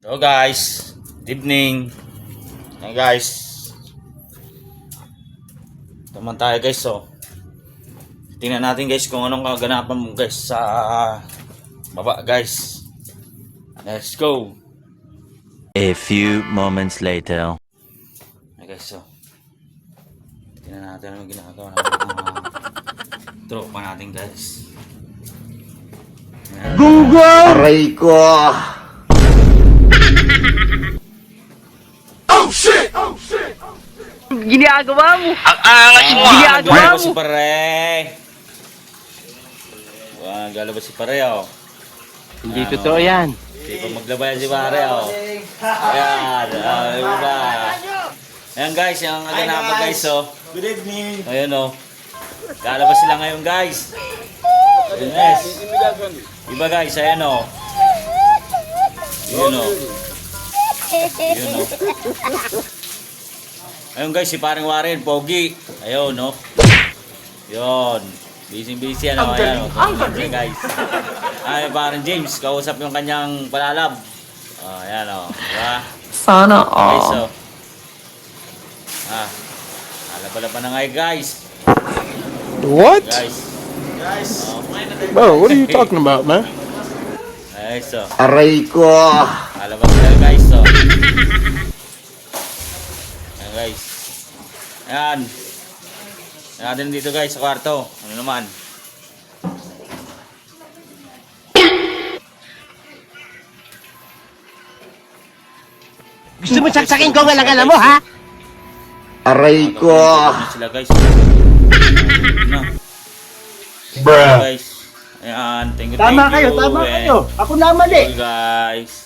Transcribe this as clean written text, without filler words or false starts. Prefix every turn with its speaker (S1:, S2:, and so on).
S1: So guys, good evening. Ayan guys. Naman tayo guys, so. Tingnan natin guys kung anong kaganapan mo guys sa baba guys. Let's go.
S2: A few moments later.
S1: Ayan guys, so. Tingnan natin anong ginagawa ng mga tropa natin guys.
S3: Gunggong! Aray ko!
S4: Oh shit! Oh shit!
S3: Ginagawa mo!
S4: Ang angas mo!
S3: Ginagawa
S1: Galabas
S3: mo!
S1: si pare. Wow, galabas si pare oh.
S3: Hindi totoo yan.
S1: Hindi pa maglabay si pare oh. Ayan, diba? Ayan guys, yung aganapan guys oh.
S5: Good evening.
S1: Ayan oh. Galabas sila ngayon guys. Yes. Iba guys, ayan oh. Yun oh. Yun oh. Ayun guys, si paring Warren, pogi. Ayun no. Yun. Busy ano, ayan oh. Ayan guys. Ay, parang James, kausap yung kanyang palalab. Oh, ayan oh. Diba?
S6: Sana
S1: Guys
S6: all.
S1: oh. Alaba-laba na nga guys.
S5: What?
S1: Guys. Oh.
S5: Bro, what are you talking about, man?
S1: Guys oh.
S3: Aray ko!
S1: Alabas na guys oh. Ayan guys. Ayan. Ayan natin dito guys sa kwarto. Ano naman?
S3: Gusto mo saksakin ko nga lang alam mo, ha? Aray ko!
S1: Ano sila guys? Ano?
S5: Bruh.
S1: Guys. Ayan. Thank you.
S3: Tama kayo, tama
S1: And
S3: kayo. Ako na mali.
S1: guys.